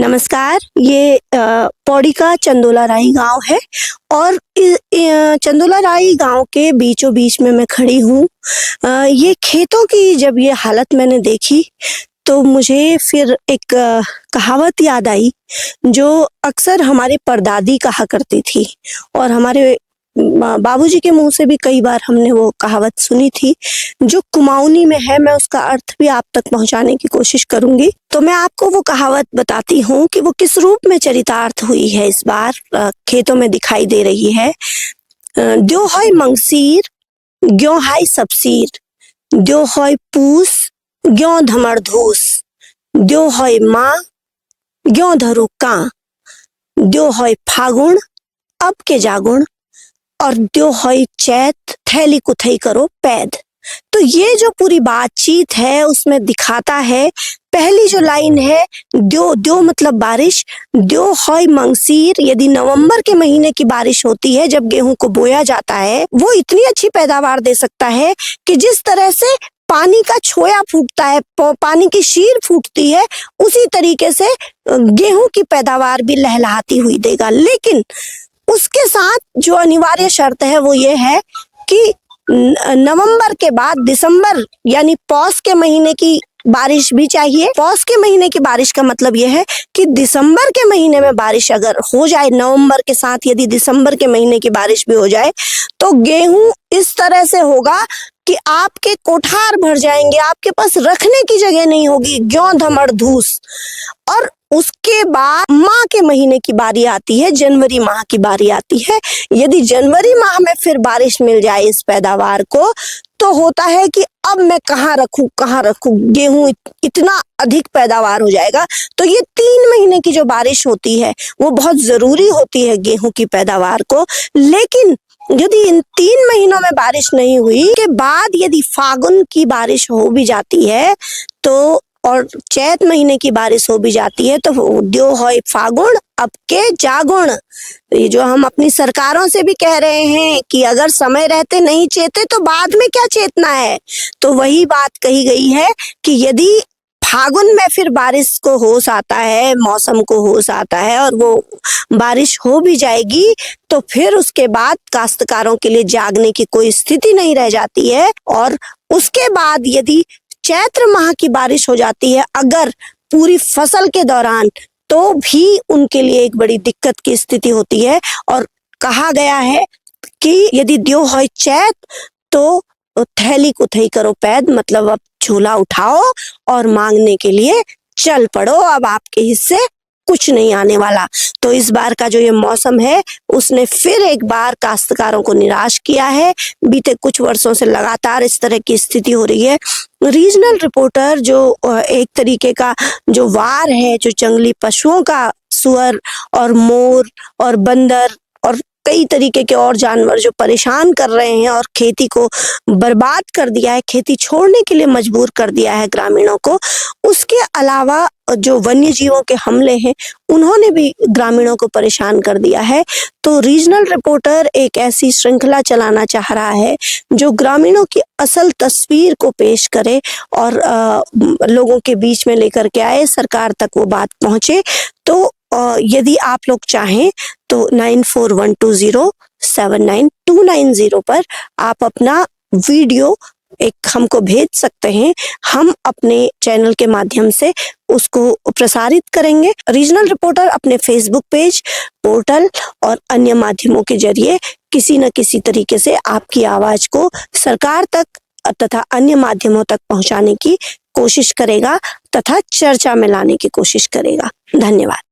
नमस्कार। ये पौड़ी का चंदोला राई गांव है और चंदोला राई गांव के बीचों बीच में मैं खड़ी हूँ। ये खेतों की जब ये हालत मैंने देखी तो मुझे फिर एक कहावत याद आई जो अक्सर हमारे परदादी कहा करती थी और हमारे बाबूजी के मुंह से भी कई बार हमने वो कहावत सुनी थी, जो कुमाऊनी में है। मैं उसका अर्थ भी आप तक पहुंचाने की कोशिश करूंगी। तो मैं आपको वो कहावत बताती हूँ कि वो किस रूप में चरितार्थ हुई है, इस बार खेतों में दिखाई दे रही है। द्यो होय मंगसीर ग्यों हाय सबसीर, द्यो होय पूस ग्यों धमर धूस, द्यो होय माँ ग्यों धरु कां, द्यो होय फागुन अब के जागुण, और द्यो होय चैत थैली कुथई करो पैद। तो ये जो पूरी बातचीत है उसमें दिखाता है, पहली जो लाइन है द्यो द्यो मतलब बारिश, द्यो होय मंगसीर, यदि नवंबर के महीने की बारिश होती है जब गेहूं को बोया जाता है, वो इतनी अच्छी पैदावार दे सकता है कि जिस तरह से पानी का छोया फूटता है, पानी की शीर फूटती है, उसी तरीके से गेहूं की पैदावार भी लहलहाती हुई देगा। लेकिन उसके साथ जो अनिवार्य शर्त है वो ये है कि नवंबर के बाद दिसंबर यानी पौष के महीने की बारिश भी चाहिए। पौष के महीने की बारिश का मतलब यह है कि दिसंबर के महीने में बारिश अगर हो जाए, नवंबर के साथ यदि दिसंबर के महीने की बारिश भी हो जाए, तो गेहूं इस तरह से होगा कि आपके कोठार भर जाएंगे, आपके पास रखने की जगह नहीं होगी, ग्यों धमड़ धूस। और उसके बाद माह के महीने की बारी आती है, जनवरी माह की बारी आती है। यदि जनवरी माह में फिर बारिश मिल जाए इस पैदावार को, तो होता है कि अब मैं कहाँ रखूं, गेहूं इतना अधिक पैदावार हो जाएगा। तो ये 3 महीने की जो बारिश होती है वो बहुत जरूरी होती है गेहूं की पैदावार को। लेकिन यदि इन 3 महीनों में बारिश नहीं हुई के बाद यदि फागुन की बारिश हो भी जाती है तो, और चैत महीने की बारिश हो भी जाती है, तो द्यो होय फागुन अब के जागुण। ये जो हम अपनी सरकारों से भी कह रहे हैं कि अगर समय रहते नहीं चेते तो बाद में क्या चेतना है, तो वही बात कही गई है कि यदि फागुन में फिर बारिश को होश आता है, मौसम को होश आता है और वो बारिश हो भी जाएगी, तो फिर उसके बाद काश्तकारों के लिए जागने की कोई स्थिति नहीं रह जाती है। और उसके बाद यदि चैत्र माह की बारिश हो जाती है अगर पूरी फसल के दौरान, तो भी उनके लिए एक बड़ी दिक्कत की स्थिति होती है। और कहा गया है कि यदि द्यो होय चैत तो थैली कुथई करो पैद, मतलब अब झोला उठाओ और मांगने के लिए चल पड़ो, अब आपके हिस्से कुछ नहीं आने वाला। तो इस बार का जो ये मौसम है उसने फिर एक बार काश्तकारों को निराश किया है। बीते कुछ वर्षों से लगातार इस तरह की स्थिति हो रही है। रीजनल रिपोर्टर जो एक तरीके का जो वार है, जो जंगली पशुओं का, सुअर और मोर और बंदर और कई तरीके के और जानवर जो परेशान कर रहे हैं और खेती को बर्बाद कर दिया है, खेती छोड़ने के लिए मजबूर कर दिया है ग्रामीणों को, उसके अलावा जो वन्य जीवों के हमले हैं उन्होंने भी ग्रामीणों को परेशान कर दिया है। तो रीजनल रिपोर्टर एक ऐसी श्रृंखला चलाना चाह रहा है जो ग्रामीणों की असल तस्वीर को पेश करे और लोगों के बीच में लेकर के आए, सरकार तक वो बात पहुंचे। तो यदि आप लोग चाहें तो 9412079290 पर आप अपना वीडियो एक हमको भेज सकते हैं। हम अपने चैनल के माध्यम से उसको प्रसारित करेंगे। रीजनल रिपोर्टर अपने फेसबुक पेज, पोर्टल और अन्य माध्यमों के जरिए किसी न किसी तरीके से आपकी आवाज को सरकार तक तथा अन्य माध्यमों तक पहुंचाने की कोशिश करेगा तथा चर्चा में लाने की कोशिश करेगा। धन्यवाद।